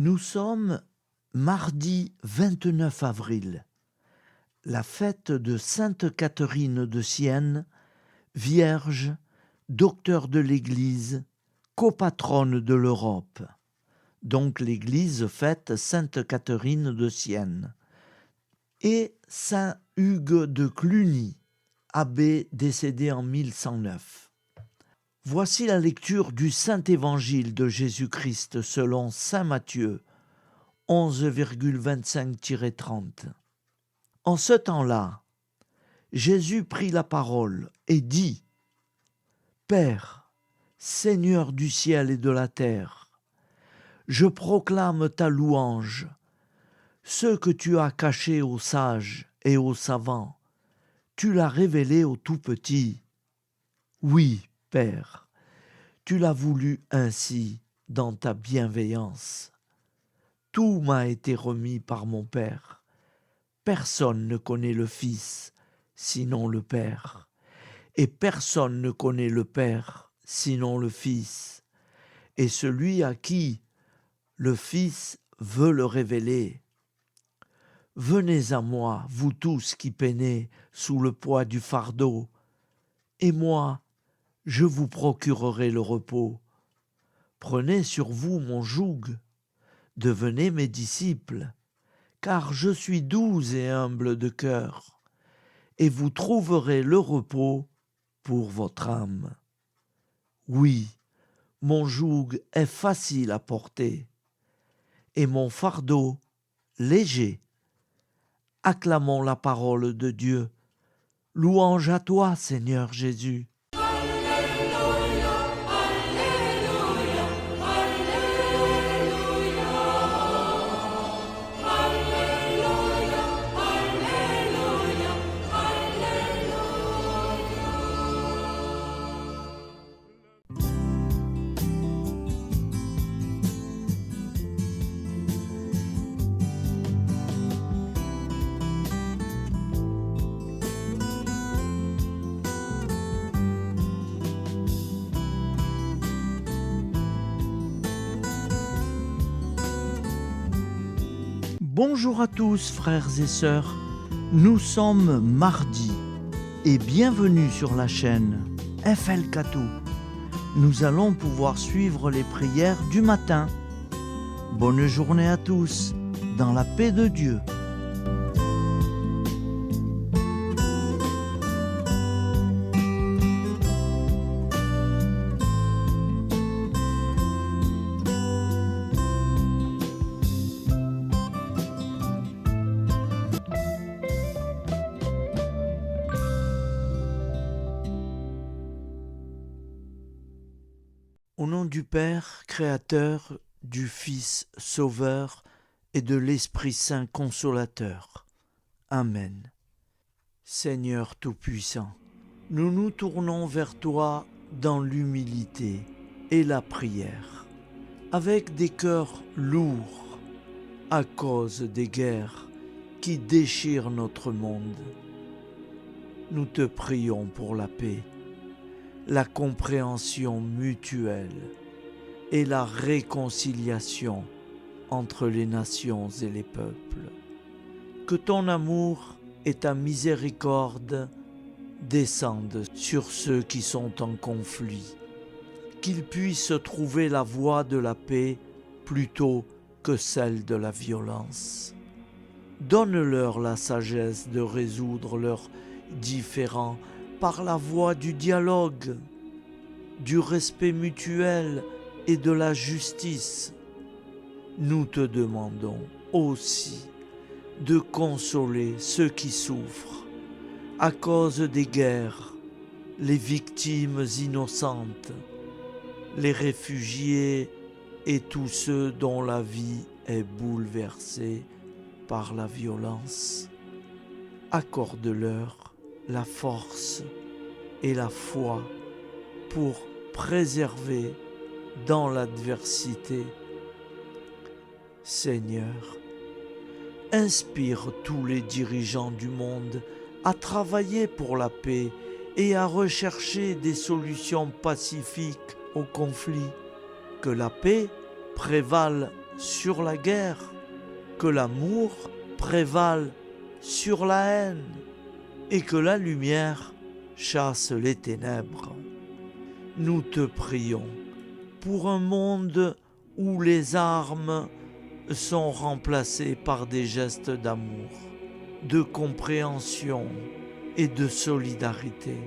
Nous sommes mardi 29 avril, la fête de Sainte Catherine de Sienne, Vierge, docteur de l'Église, copatronne de l'Europe. Donc l'Église fête Sainte Catherine de Sienne. Et Saint Hugues de Cluny, abbé décédé en 1109. Voici la lecture du Saint-Évangile de Jésus-Christ selon saint Matthieu, 11,25-30. En ce temps-là, Jésus prit la parole et dit : Père, Seigneur du ciel et de la terre, je proclame ta louange. Ce que tu as caché aux sages et aux savants, tu l'as révélé aux tout-petits. Oui, Père, tu l'as voulu ainsi dans ta bienveillance. Tout m'a été remis par mon Père. Personne ne connaît le Fils, sinon le Père. Et personne ne connaît le Père, sinon le Fils. Et celui à qui le Fils veut le révéler. Venez à moi, vous tous qui peinez sous le poids du fardeau, et moi, je vous procurerai le repos. Prenez sur vous mon joug, devenez mes disciples, car je suis doux et humble de cœur, et vous trouverez le repos pour votre âme. Oui, mon joug est facile à porter, et mon fardeau léger. Acclamons la parole de Dieu. Louange à toi, Seigneur Jésus. Alléluia, Alléluia, Alléluia. Alléluia, Alléluia, Bonjour à tous, frères et sœurs. Nous sommes mardi et bienvenue sur la chaîne FL Cathou. Nous allons pouvoir suivre les prières du matin. Bonne journée à tous, dans la paix de Dieu. Au nom du Père, Créateur, du Fils, Sauveur, et de l'Esprit Saint Consolateur. Amen. Seigneur Tout-Puissant, nous nous tournons vers toi dans l'humilité et la prière, avec des cœurs lourds à cause des guerres qui déchirent notre monde. Nous te prions pour la paix, la compréhension mutuelle et la réconciliation entre les nations et les peuples. Que ton amour et ta miséricorde descendent sur ceux qui sont en conflit, qu'ils puissent trouver la voie de la paix plutôt que celle de la violence. Donne-leur la sagesse de résoudre leurs différends par la voie du dialogue, du respect mutuel et de la justice. Nous te demandons aussi de consoler ceux qui souffrent à cause des guerres, les victimes innocentes, les réfugiés et tous ceux dont la vie est bouleversée par la violence. Accorde-leur la force et la foi pour préserver dans l'adversité. Seigneur, inspire tous les dirigeants du monde à travailler pour la paix et à rechercher des solutions pacifiques aux conflits. Que la paix prévale sur la guerre, que l'amour prévale sur la haine et que la lumière chasse les ténèbres. Nous te prions pour un monde où les armes sont remplacées par des gestes d'amour, de compréhension et de solidarité.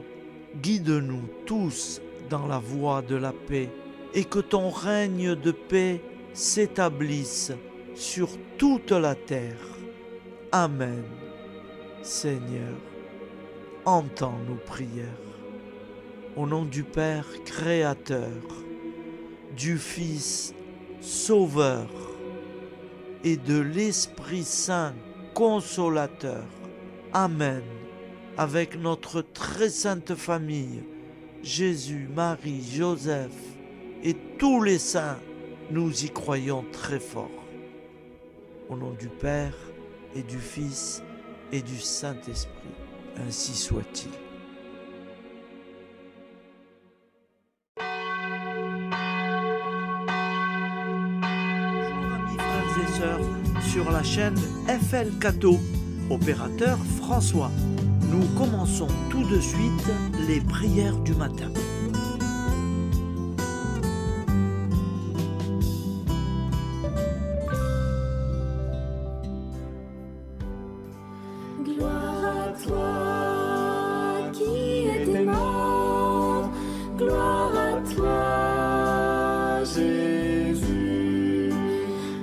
Guide-nous tous dans la voie de la paix et que ton règne de paix s'établisse sur toute la terre. Amen. Seigneur, entends nos prières. Au nom du Père Créateur, du Fils Sauveur et de l'Esprit Saint Consolateur. Amen. Avec notre très sainte famille, Jésus, Marie, Joseph et tous les saints, nous y croyons très fort. Au nom du Père et du Fils et du Saint-Esprit, ainsi soit-il. Bonjour amis frères et sœurs sur la chaîne FL Cato, opérateur François. Nous commençons tout de suite les prières du matin. Gloire à toi qui étais mort, gloire à toi Jésus,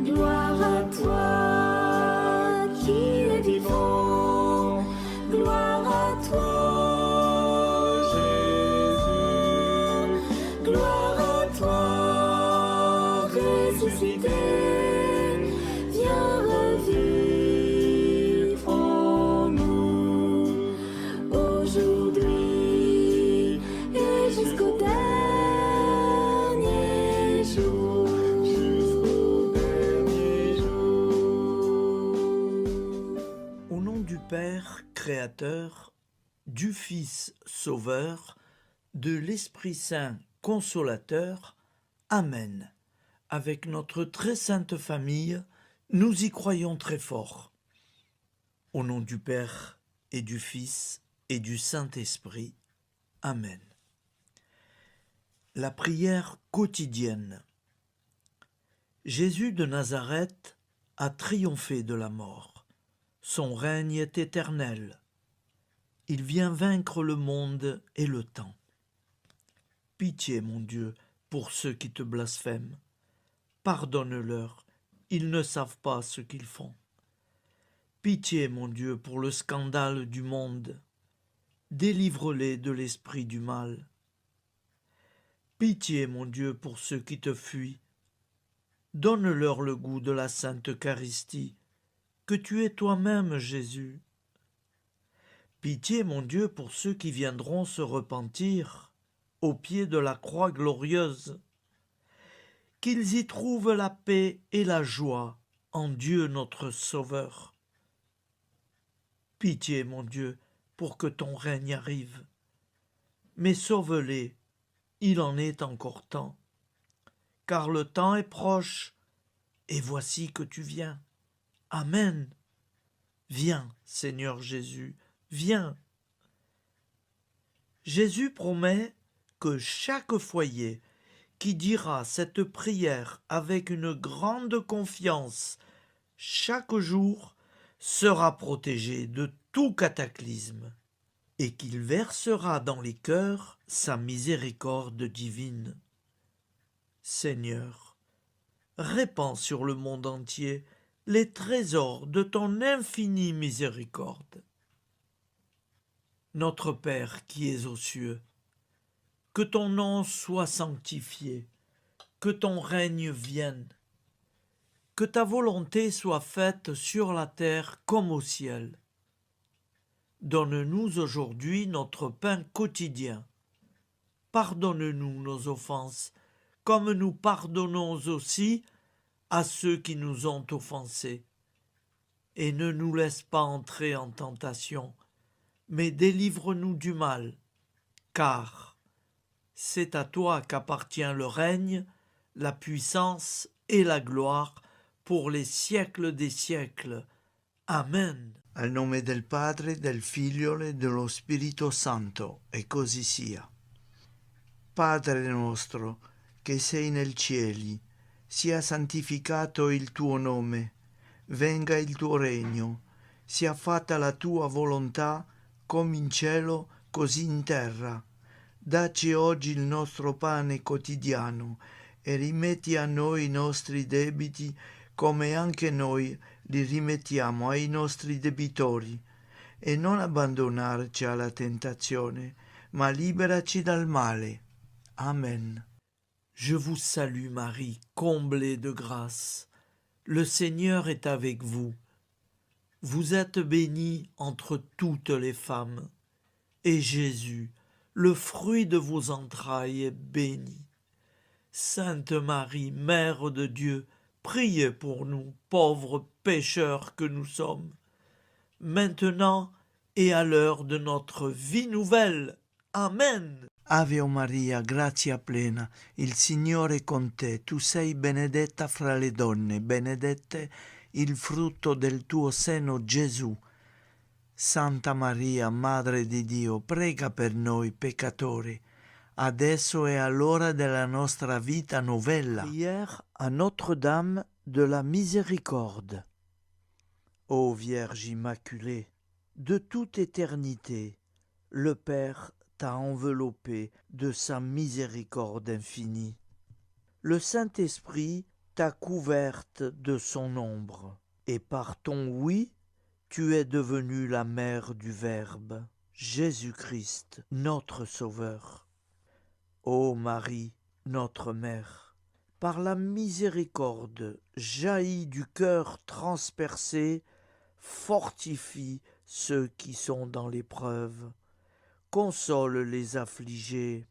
gloire à toi qui es vivant, gloire à toi Jésus, gloire à toi ressuscité, viens revivre en nous aujourd'hui et jusqu'au dernier jour. Jusqu'au dernier jour. Au nom du Père Créateur, du Fils Sauveur, de l'Esprit Saint Consolateur. Amen. Avec notre très sainte famille, nous y croyons très fort. Au nom du Père et du Fils et du Saint-Esprit. Amen. La prière quotidienne. Jésus de Nazareth a triomphé de la mort. Son règne est éternel. Il vient vaincre le monde et le temps. Pitié, mon Dieu, pour ceux qui te blasphèment. Pardonne-leur, ils ne savent pas ce qu'ils font. Pitié, mon Dieu, pour le scandale du monde. Délivre-les de l'esprit du mal. Pitié, mon Dieu, pour ceux qui te fuient. Donne-leur le goût de la Sainte Eucharistie, que tu es toi-même, Jésus. Pitié, mon Dieu, pour ceux qui viendront se repentir au pied de la croix glorieuse, qu'ils y trouvent la paix et la joie en Dieu notre Sauveur. Pitié, mon Dieu, pour que ton règne arrive. Mais sauve-les, il en est encore temps, car le temps est proche, et voici que tu viens. Amen. Viens, Seigneur Jésus, viens. Jésus promet que chaque foyer qui dira cette prière avec une grande confiance chaque jour sera protégé de tout cataclysme et qu'il versera dans les cœurs sa miséricorde divine. Seigneur, répands sur le monde entier les trésors de ton infinie miséricorde. Notre Père qui es aux cieux, que ton nom soit sanctifié, que ton règne vienne, que ta volonté soit faite sur la terre comme au ciel. Donne-nous aujourd'hui notre pain quotidien. Pardonne-nous nos offenses, comme nous pardonnons aussi à ceux qui nous ont offensés. Et ne nous laisse pas entrer en tentation, mais délivre-nous du mal, car c'est à toi qu'appartient le règne, la puissance et la gloire pour les siècles des siècles. Amen. Al nome del Padre, del Figlio e dello Spirito Santo, e così sia. Padre nostro, che sei nel cieli, sia santificato il tuo nome, venga il tuo regno, sia fatta la tua volontà, come in cielo, così in terra. Dacci oggi il nostro pane quotidiano e rimetti a noi i nostri debiti, come anche noi li rimettiamo ai nostri debitori, e non abbandonarci alla tentazione, ma liberaci dal male. Amen. Je vous salue Marie, comblée de grâce. Le Seigneur est avec vous. Vous êtes bénie entre toutes les femmes, et Jésus, le fruit de vos entrailles, est béni. Sainte Marie, Mère de Dieu, priez pour nous, pauvres pécheurs que nous sommes, maintenant et à l'heure de notre vie nouvelle. Amen. Ave Maria, grazia plena, il Signore è con te, tu sei benedetta fra le donne, benedetto il frutto del tuo seno, Gesù. Santa Maria, Madre di Dio, prega per noi peccatori, adesso e all'ora della nostra vita novella. Prière à Notre-Dame de la Miséricorde. Ô Vierge Immaculée, de toute éternité, le Père t'a enveloppé de sa miséricorde infinie. Le Saint-Esprit t'a couverte de son ombre, et par ton oui, tu es devenue la mère du Verbe, Jésus-Christ, notre Sauveur. Ô Marie, notre Mère, par la miséricorde jaillie du cœur transpercé, fortifie ceux qui sont dans l'épreuve, console les affligés,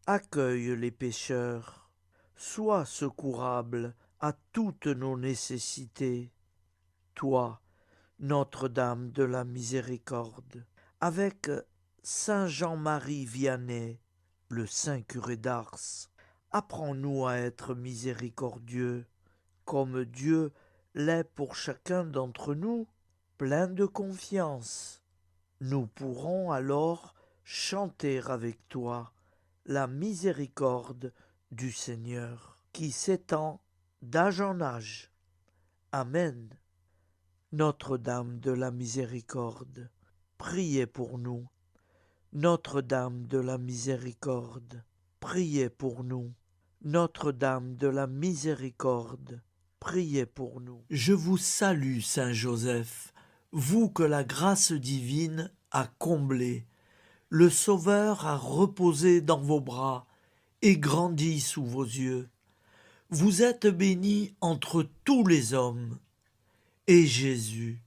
accueille les pécheurs, sois secourable à toutes nos nécessités. Toi, Notre-Dame de la Miséricorde, avec Saint Jean-Marie Vianney, le Saint curé d'Ars, apprends-nous à être miséricordieux, comme Dieu l'est pour chacun d'entre nous, plein de confiance. Nous pourrons alors chanter avec toi la miséricorde du Seigneur, qui s'étend d'âge en âge. Amen. Notre-Dame de la Miséricorde, priez pour nous. Notre-Dame de la Miséricorde, priez pour nous. Notre-Dame de la Miséricorde, priez pour nous. Je vous salue, Saint Joseph, vous que la grâce divine a comblé. Le Sauveur a reposé dans vos bras et grandi sous vos yeux. Vous êtes béni entre tous les hommes. Et Jésus,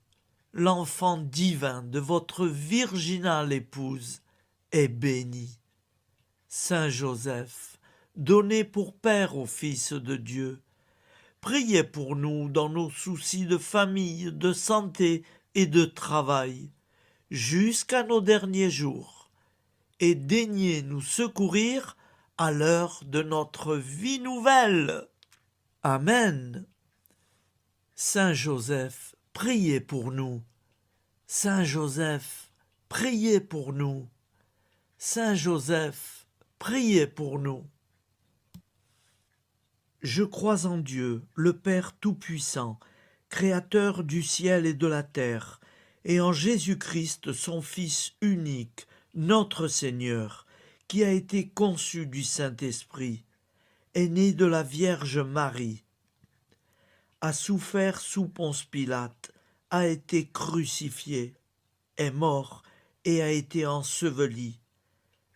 l'enfant divin de votre virginale épouse, est béni. Saint Joseph, donné pour Père au Fils de Dieu, priez pour nous dans nos soucis de famille, de santé et de travail, jusqu'à nos derniers jours, et daignez nous secourir à l'heure de notre vie nouvelle. Amen. Saint Joseph, priez pour nous. Saint Joseph, priez pour nous. Saint Joseph, priez pour nous. Je crois en Dieu, le Père Tout-Puissant, Créateur du ciel et de la terre, et en Jésus-Christ, son Fils unique, notre Seigneur, qui a été conçu du Saint-Esprit, est né de la Vierge Marie, a souffert sous Ponce Pilate, a été crucifié, est mort et a été enseveli,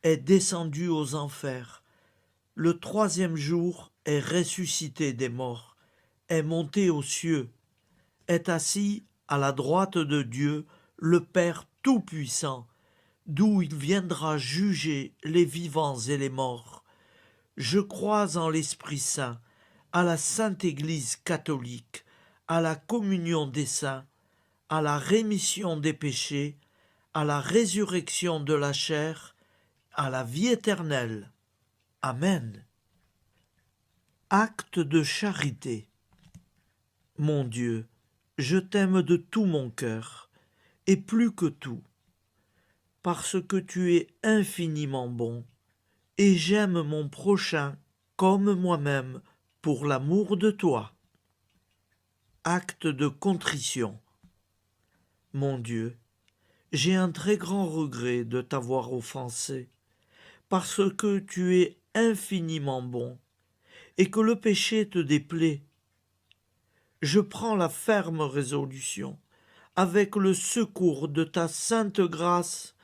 est descendu aux enfers, le troisième jour est ressuscité des morts, est monté aux cieux, est assis à la droite de Dieu, le Père Tout-Puissant, d'où il viendra juger les vivants et les morts. Je crois en l'Esprit Saint, à la Sainte Église catholique, à la communion des saints, à la rémission des péchés, à la résurrection de la chair, à la vie éternelle. Amen. Acte de charité. Mon Dieu, je t'aime de tout mon cœur, et plus que tout, parce que tu es infiniment bon, et j'aime mon prochain comme moi-même pour l'amour de toi. Acte de contrition. Mon Dieu, j'ai un très grand regret de t'avoir offensé, parce que tu es infiniment bon, et que le péché te déplaît. Je prends la ferme résolution, avec le secours de ta sainte grâce,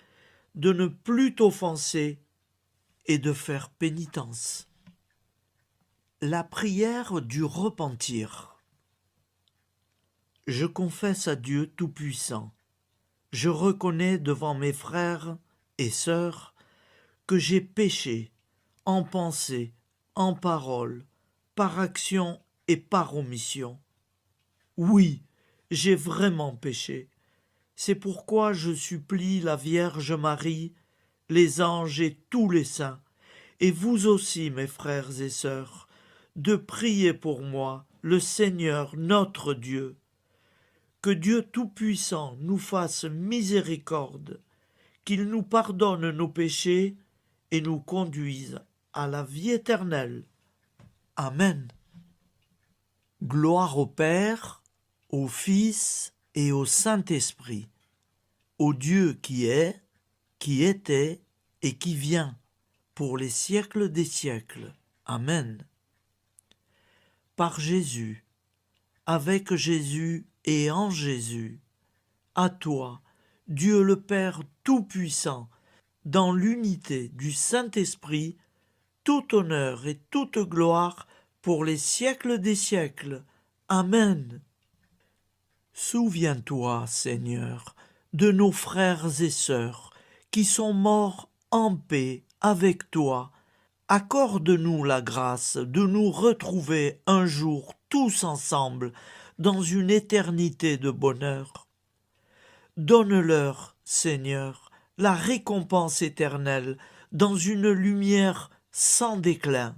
de ne plus t'offenser et de faire pénitence. La prière du repentir. Je confesse à Dieu Tout-Puissant. Je reconnais devant mes frères et sœurs que j'ai péché en pensée, en parole, par action et par omission. Oui, j'ai vraiment péché. C'est pourquoi je supplie la Vierge Marie, les anges et tous les saints, et vous aussi, mes frères et sœurs, de prier pour moi, le Seigneur notre Dieu. Que Dieu Tout-Puissant nous fasse miséricorde, qu'il nous pardonne nos péchés et nous conduise à la vie éternelle. Amen. Gloire au Père, au Fils et au Saint-Esprit, au Dieu qui est, qui était et qui vient, pour les siècles des siècles. Amen. Par Jésus, avec Jésus et en Jésus, à toi, Dieu le Père Tout-Puissant, dans l'unité du Saint-Esprit, tout honneur et toute gloire pour les siècles des siècles. Amen. Souviens-toi, Seigneur, de nos frères et sœurs qui sont morts en paix avec toi. Accorde-nous la grâce de nous retrouver un jour tous ensemble dans une éternité de bonheur. Donne-leur, Seigneur, la récompense éternelle dans une lumière sans déclin.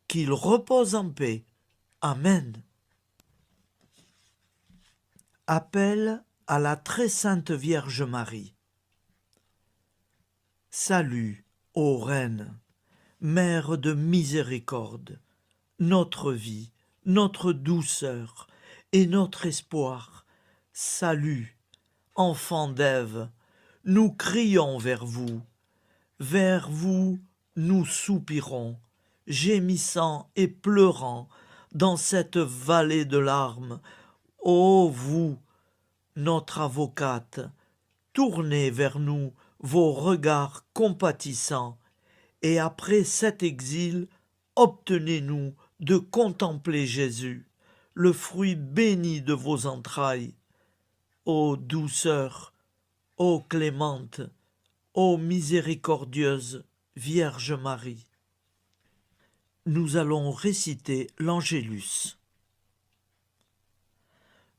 Qu'ils reposent en paix. Amen. Appel à la très sainte Vierge Marie. Salut, ô Reine, Mère de miséricorde, notre vie, notre douceur et notre espoir. Salut, enfant d'Ève, nous crions vers vous. Vers vous, nous soupirons, gémissant et pleurant dans cette vallée de larmes. Ô vous, notre avocate, tournez vers nous vos regards compatissants, et après cet exil, obtenez-nous de contempler Jésus, le fruit béni de vos entrailles. Ô douceur, ô clémente, ô miséricordieuse Vierge Marie. Nous allons réciter l'Angélus.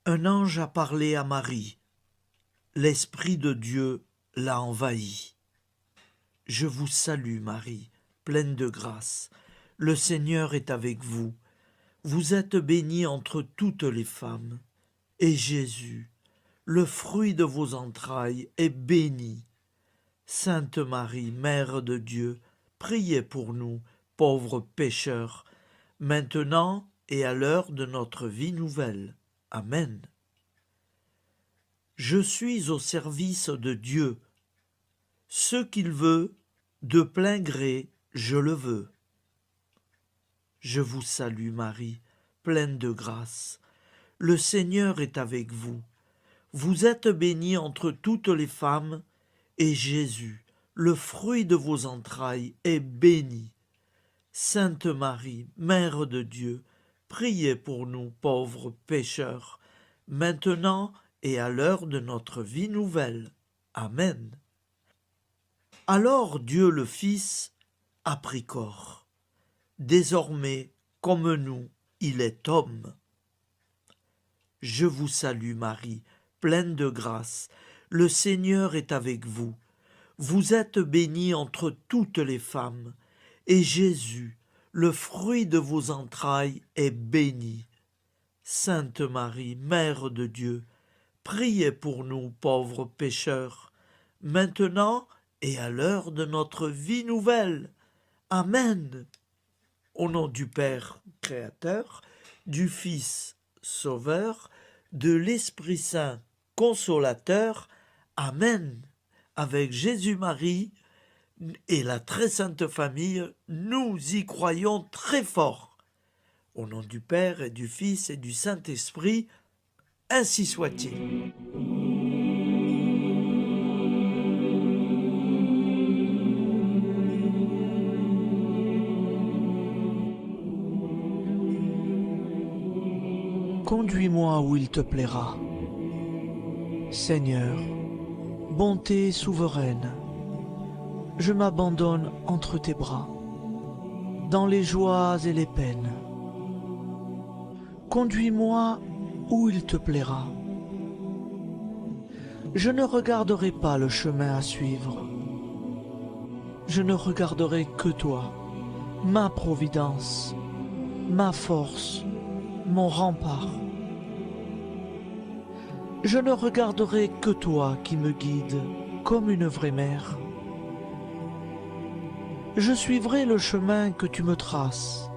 Un ange a parlé à Marie. L'Esprit de Dieu l'a envahie. Je vous salue, Marie, pleine de grâce. Le Seigneur est avec vous. Vous êtes bénie entre toutes les femmes. Et Jésus, le fruit de vos entrailles, est béni. Sainte Marie, Mère de Dieu, priez pour nous, pauvres pécheurs, maintenant et à l'heure de notre vie nouvelle. Amen. Je suis au service de Dieu. Ce qu'il veut, de plein gré, je le veux. Je vous salue Marie, pleine de grâce. Le Seigneur est avec vous. Vous êtes bénie entre toutes les femmes, et Jésus, le fruit de vos entrailles, est béni. Sainte Marie, Mère de Dieu, priez pour nous pauvres pécheurs, maintenant et à l'heure de notre vie nouvelle. Amen. Alors Dieu le Fils a pris corps. Désormais, comme nous, il est homme. Je vous salue Marie, pleine de grâce. Le Seigneur est avec vous. Vous êtes bénie entre toutes les femmes, et Jésus, le fruit de vos entrailles, est béni. Sainte Marie, Mère de Dieu, priez pour nous pauvres pécheurs, maintenant et à l'heure de notre vie nouvelle. Amen. Au nom du Père Créateur, du Fils Sauveur, de l'Esprit Saint Consolateur. Amen. Avec Jésus-Marie et la très sainte famille, nous y croyons très fort. Au nom du Père et du Fils et du Saint-Esprit, ainsi soit-il. Conduis-moi où il te plaira. Seigneur, bonté souveraine, je m'abandonne entre tes bras, dans les joies et les peines. Conduis-moi où il te plaira. Je ne regarderai pas le chemin à suivre. Je ne regarderai que toi, ma providence, ma force, mon rempart. Je ne regarderai que toi qui me guides comme une vraie mère. Je suivrai le chemin que tu me traces,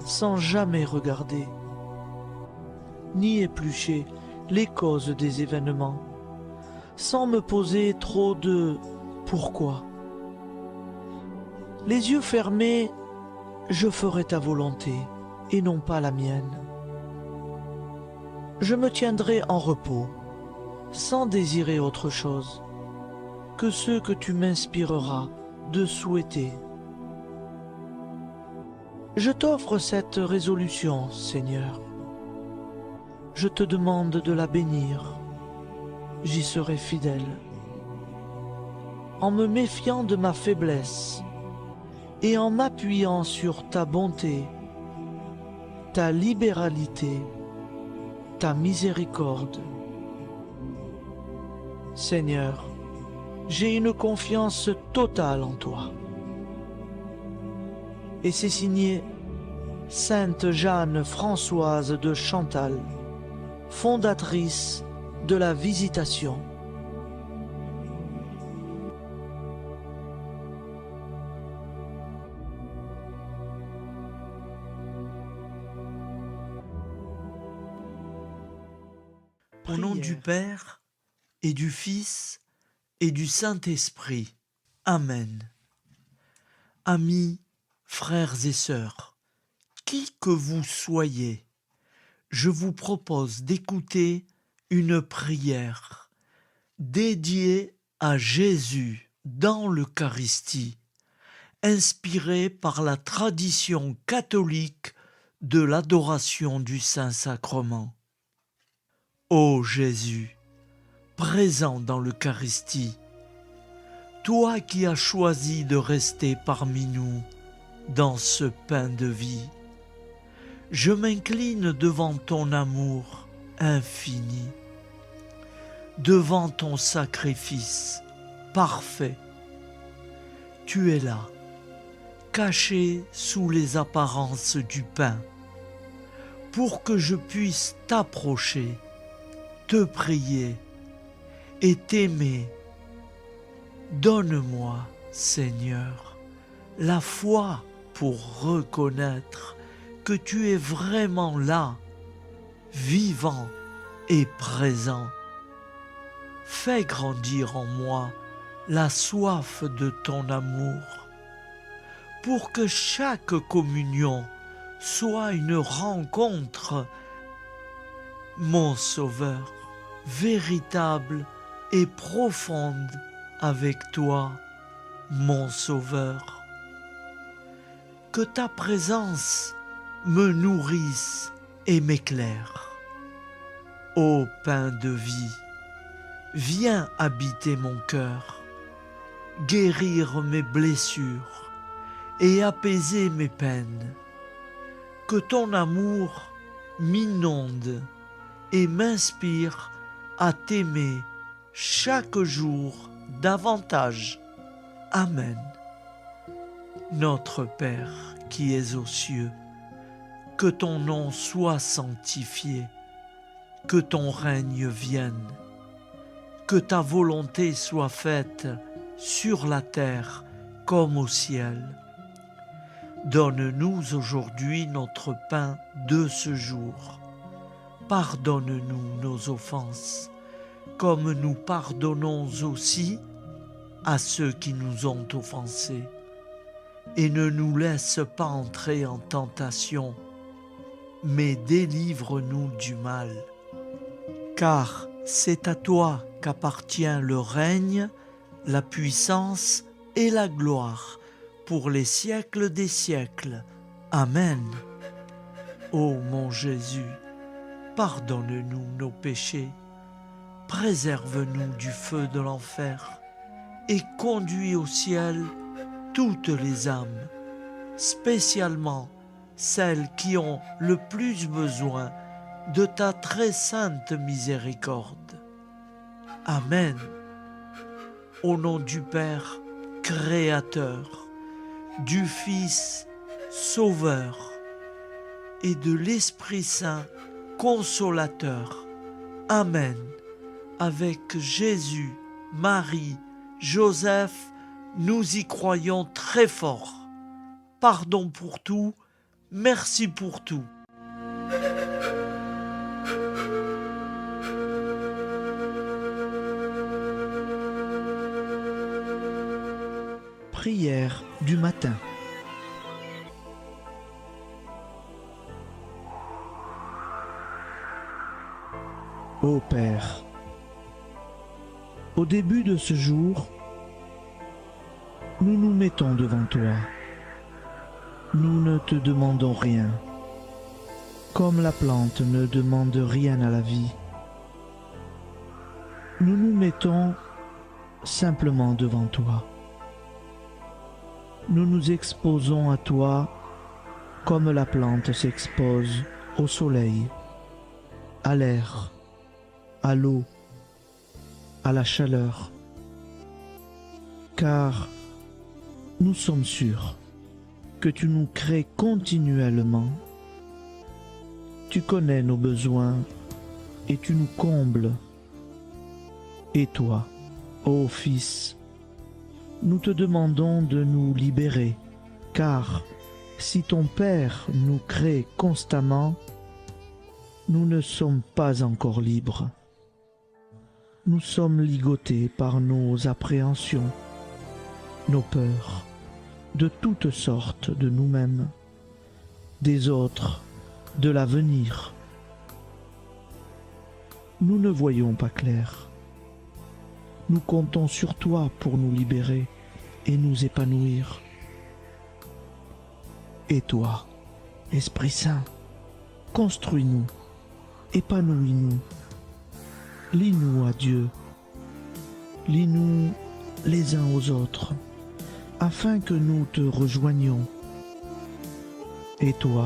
sans jamais regarder, ni éplucher les causes des événements, sans me poser trop de « pourquoi ». Les yeux fermés, je ferai ta volonté et non pas la mienne. Je me tiendrai en repos, sans désirer autre chose que ce que tu m'inspireras de souhaiter. Je t'offre cette résolution, Seigneur. Je te demande de la bénir. J'y serai fidèle. En me méfiant de ma faiblesse et en m'appuyant sur ta bonté, ta libéralité, ta miséricorde. Seigneur, j'ai une confiance totale en toi. Et c'est signé Sainte Jeanne Françoise de Chantal, fondatrice de la Visitation. Au nom du Père et du Fils et du Saint-Esprit. Amen. Amis, frères et sœurs, qui que vous soyez, je vous propose d'écouter une prière dédiée à Jésus dans l'Eucharistie, inspirée par la tradition catholique de l'adoration du Saint-Sacrement. Ô Jésus, présent dans l'Eucharistie, toi qui as choisi de rester parmi nous dans ce pain de vie, je m'incline devant ton amour infini, devant ton sacrifice parfait. Tu es là, caché sous les apparences du pain, pour que je puisse t'approcher, te prier et t'aimer. Donne-moi, Seigneur, la foi pour reconnaître que tu es vraiment là, vivant et présent. Fais grandir en moi la soif de ton amour, pour que chaque communion soit une rencontre, mon Sauveur, véritable et profonde avec toi, mon Sauveur. Que ta présence me nourrisse et m'éclaire. Ô pain de vie, viens habiter mon cœur, guérir mes blessures et apaiser mes peines. Que ton amour m'inonde et m'inspire à t'aimer chaque jour davantage. Amen. Notre Père qui es aux cieux, que ton nom soit sanctifié, que ton règne vienne, que ta volonté soit faite sur la terre comme au ciel. Donne-nous aujourd'hui notre pain de ce jour. Pardonne-nous nos offenses, comme nous pardonnons aussi à ceux qui nous ont offensés. Et ne nous laisse pas entrer en tentation, mais délivre-nous du mal. Car c'est à toi qu'appartient le règne, la puissance et la gloire pour les siècles des siècles. Amen. Ô mon Jésus, pardonne-nous nos péchés, préserve-nous du feu de l'enfer et conduis au ciel toutes les âmes, spécialement celles qui ont le plus besoin de ta très sainte miséricorde. Amen. Au nom du Père Créateur, du Fils Sauveur et de l'Esprit Saint Consolateur. Amen. Avec Jésus, Marie, Joseph, nous y croyons très fort. Pardon pour tout, merci pour tout. Prière du matin. Ô Père, au début de ce jour, nous nous mettons devant toi. Nous ne te demandons rien, comme la plante ne demande rien à la vie. Nous nous mettons simplement devant toi. Nous nous exposons à toi comme la plante s'expose au soleil, à l'air, à l'eau, à la chaleur, car nous sommes sûrs que tu nous crées continuellement. Tu connais nos besoins et tu nous combles. Et toi, ô Fils, nous te demandons de nous libérer, car si ton Père nous crée constamment, nous ne sommes pas encore libres. Nous sommes ligotés par nos appréhensions, nos peurs, de toutes sortes de nous-mêmes, des autres, de l'avenir. Nous ne voyons pas clair. Nous comptons sur toi pour nous libérer et nous épanouir. Et toi, Esprit Saint, construis-nous, épanouis-nous, lie-nous à Dieu, lie-nous les uns aux autres, afin que nous te rejoignions. Et toi,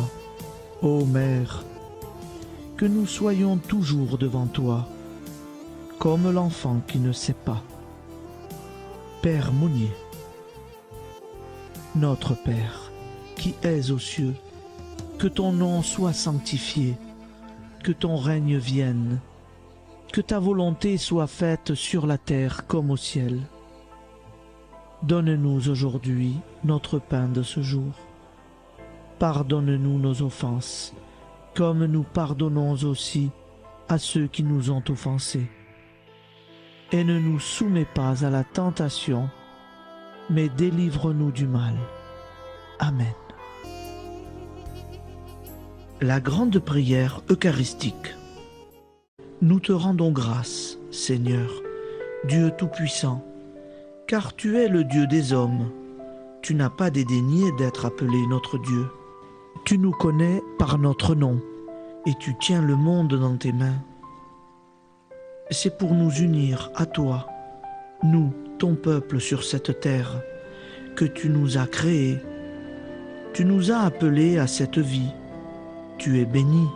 ô Mère, que nous soyons toujours devant toi, comme l'enfant qui ne sait pas. Père Monnier, notre Père, qui es aux cieux, que ton nom soit sanctifié, que ton règne vienne, que ta volonté soit faite sur la terre comme au ciel. Donne-nous aujourd'hui notre pain de ce jour. Pardonne-nous nos offenses, comme nous pardonnons aussi à ceux qui nous ont offensés. Et ne nous soumets pas à la tentation, mais délivre-nous du mal. Amen. La grande prière eucharistique. Nous te rendons grâce, Seigneur, Dieu Tout-Puissant, car tu es le Dieu des hommes. Tu n'as pas dédaigné d'être appelé notre Dieu. Tu nous connais par notre nom, et tu tiens le monde dans tes mains. C'est pour nous unir à toi, nous, ton peuple sur cette terre, que tu nous as créés. Tu nous as appelés à cette vie. Tu es béni,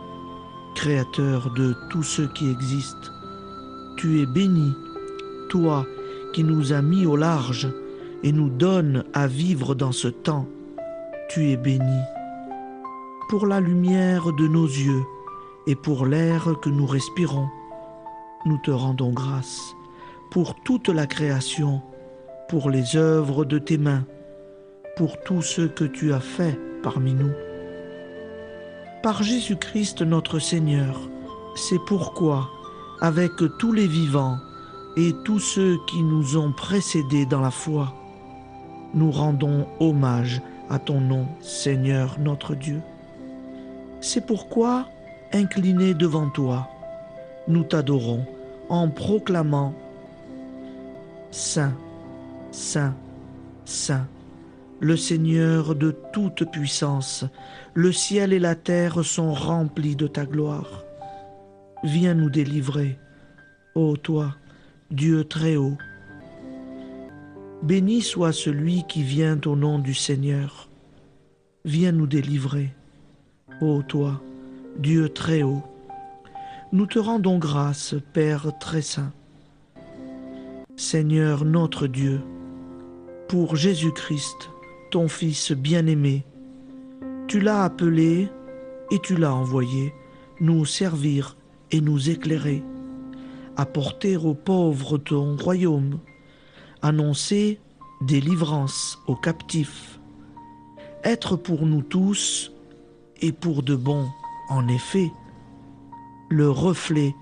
Créateur de tous ceux qui existent. Tu es béni, toi qui nous as mis au large et nous donnes à vivre dans ce temps. Tu es béni. pour la lumière de nos yeux et pour l'air que nous respirons. Nous te rendons grâce pour toute la création, pour les œuvres de tes mains, pour tout ce que tu as fait parmi nous. Par Jésus-Christ notre Seigneur, c'est pourquoi, avec tous les vivants et tous ceux qui nous ont précédés dans la foi, nous rendons hommage à ton nom, Seigneur notre Dieu. C'est pourquoi, inclinés devant toi, nous t'adorons en proclamant « Saint, Saint, Saint ». Le Seigneur de toute puissance, le ciel et la terre sont remplis de ta gloire. Viens nous délivrer, ô toi, Dieu très haut. Béni soit celui qui vient au nom du Seigneur. Viens nous délivrer, ô toi, Dieu très haut. Nous te rendons grâce, Père très saint. Seigneur notre Dieu, pour Jésus-Christ, ton Fils bien-aimé, tu l'as appelé et tu l'as envoyé nous servir et nous éclairer, apporter aux pauvres ton royaume, annoncer délivrance aux captifs, être pour nous tous et pour de bon, en effet, le reflet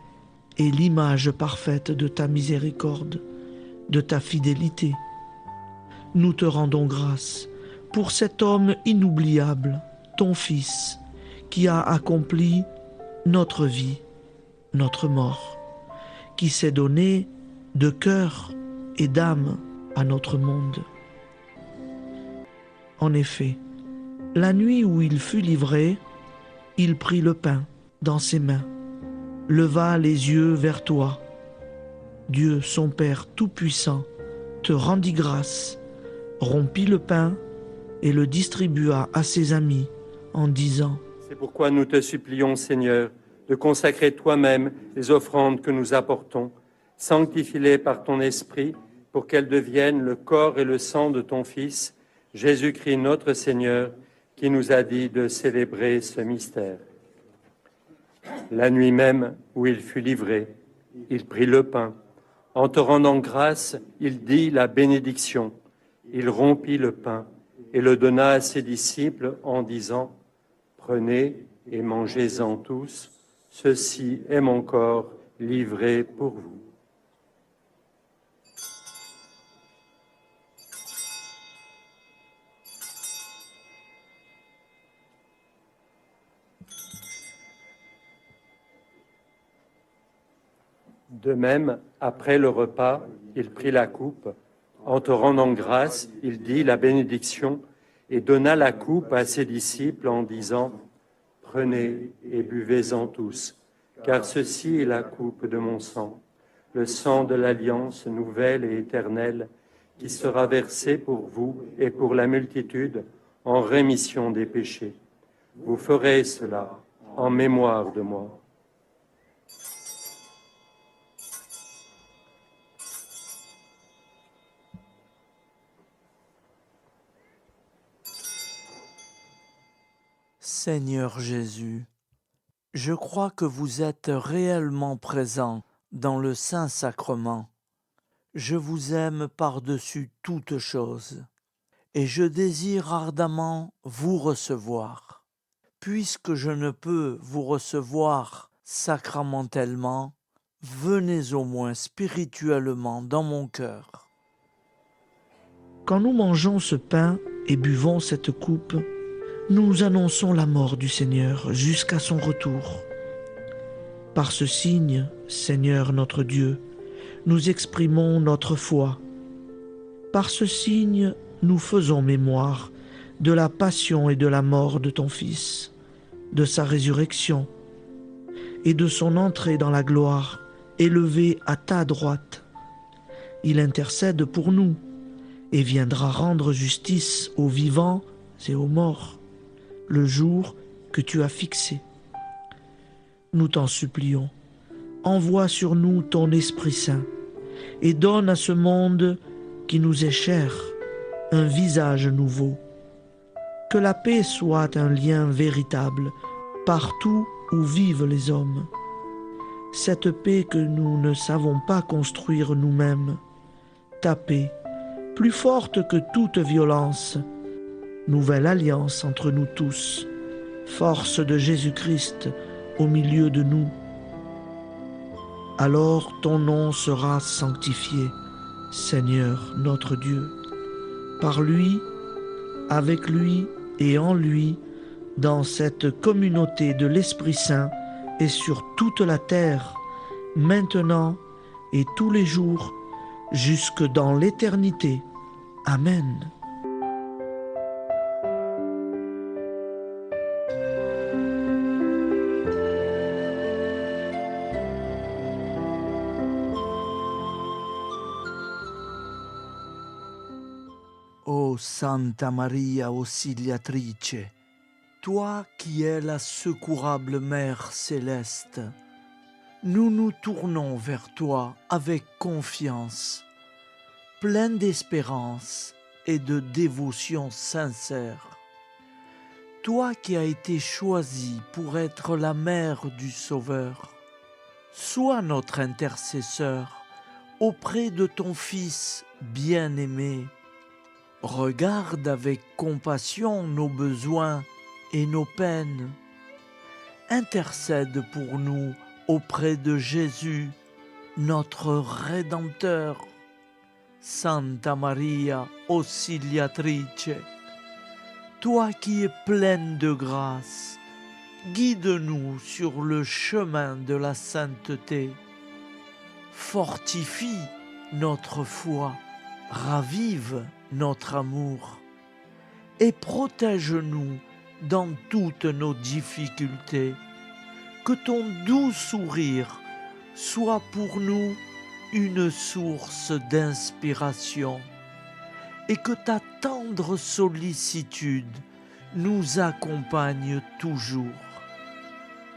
et l'image parfaite de ta miséricorde, de ta fidélité. Nous te rendons grâce pour cet homme inoubliable, ton Fils, qui a accompli notre vie, notre mort, qui s'est donné de cœur et d'âme à notre monde. En effet, la nuit où il fut livré, il prit le pain dans ses mains, leva les yeux vers toi. Dieu, son Père tout-puissant, te rendit grâce, rompit le pain et le distribua à ses amis en disant : C'est pourquoi nous te supplions, Seigneur, de consacrer toi-même les offrandes que nous apportons, sanctifie-les par ton Esprit, pour qu'elles deviennent le corps et le sang de ton Fils, Jésus-Christ notre Seigneur, qui nous a dit de célébrer ce mystère. La nuit même où il fut livré, il prit le pain. En te rendant grâce, il dit la bénédiction. Il rompit le pain et le donna à ses disciples en disant : Prenez et mangez-en tous, ceci est mon corps livré pour vous. De même, après le repas, il prit la coupe. En te rendant grâce, il dit la bénédiction et donna la coupe à ses disciples en disant : Prenez et buvez-en tous, car ceci est la coupe de mon sang, le sang de l'alliance nouvelle et éternelle, qui sera versé pour vous et pour la multitude en rémission des péchés. Vous ferez cela en mémoire de moi. Seigneur Jésus, je crois que vous êtes réellement présent dans le Saint-Sacrement. Je vous aime par-dessus toute chose et je désire ardemment vous recevoir. Puisque je ne peux vous recevoir sacramentellement, venez au moins spirituellement dans mon cœur. Quand nous mangeons ce pain et buvons cette coupe, nous annonçons la mort du Seigneur jusqu'à son retour. Par ce signe, Seigneur notre Dieu, nous exprimons notre foi. Par ce signe, nous faisons mémoire de la passion et de la mort de ton Fils, de sa résurrection et de son entrée dans la gloire, élevé à ta droite. Il intercède pour nous et viendra rendre justice aux vivants et aux morts, le jour que tu as fixé. Nous t'en supplions, envoie sur nous ton Esprit Saint et donne à ce monde qui nous est cher un visage nouveau. Que la paix soit un lien véritable partout où vivent les hommes. Cette paix que nous ne savons pas construire nous-mêmes. Ta paix, plus forte que toute violence. Nouvelle alliance entre nous tous. Force de Jésus-Christ au milieu de nous. Alors ton nom sera sanctifié, Seigneur notre Dieu. Par lui, avec lui et en lui, dans cette communauté de l'Esprit Saint et sur toute la terre, maintenant et tous les jours, jusque dans l'éternité. Amen. Ô Santa Maria Auxiliatrice, toi qui es la secourable Mère céleste, nous nous tournons vers toi avec confiance, plein d'espérance et de dévotion sincère. Toi qui as été choisie pour être la mère du Sauveur, sois notre intercesseur auprès de ton Fils bien-aimé. Regarde avec compassion nos besoins et nos peines. Intercède pour nous auprès de Jésus, notre Rédempteur. Santa Maria Auxiliatrice, toi qui es pleine de grâce, guide-nous sur le chemin de la sainteté. Fortifie notre foi, ravive notre amour et protège-nous dans toutes nos difficultés. Que ton doux sourire soit pour nous une source d'inspiration et que ta tendre sollicitude nous accompagne toujours.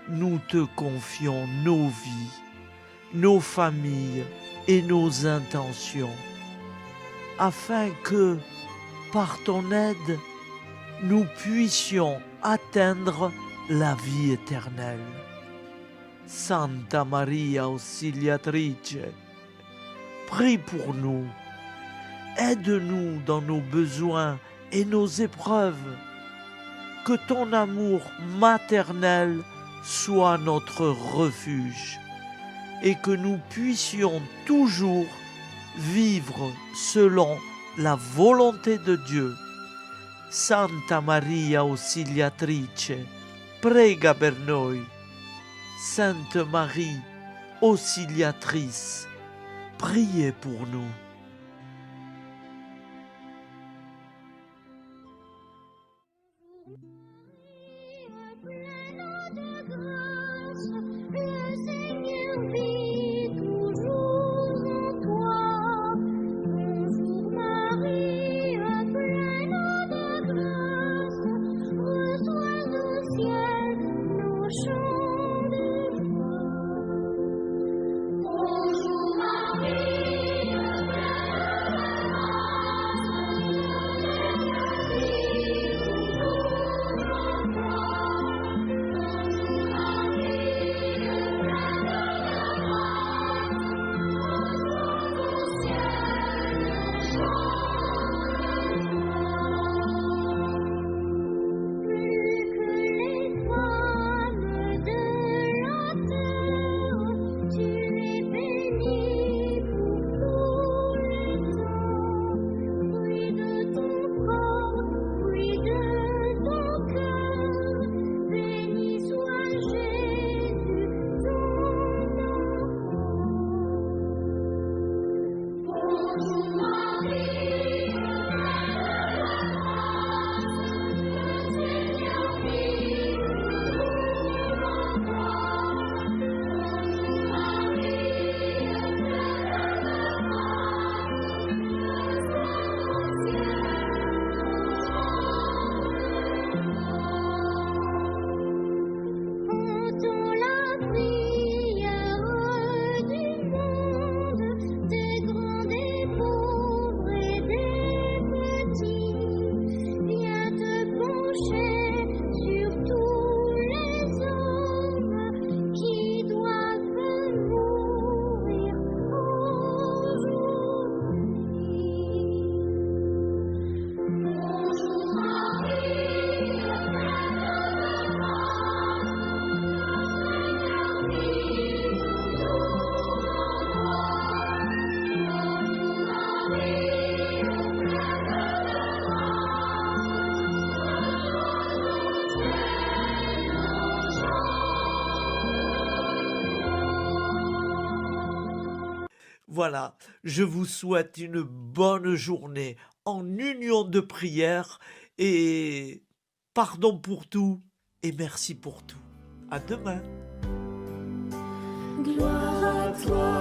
Nous te confions nos vies, nos familles et nos intentions, afin que, par ton aide, nous puissions atteindre la vie éternelle. Santa Maria Auxiliatrice, prie pour nous, aide-nous dans nos besoins et nos épreuves, que ton amour maternel soit notre refuge et que nous puissions toujours vivre selon la volonté de Dieu. Santa Maria Auxiliatrice, prega per noi. Sainte Marie, Auxiliatrice, priez pour nous. Bonjour Marie, Voilà, je vous souhaite une bonne journée en union de prière et pardon pour tout et merci pour tout. À demain. Gloire à toi,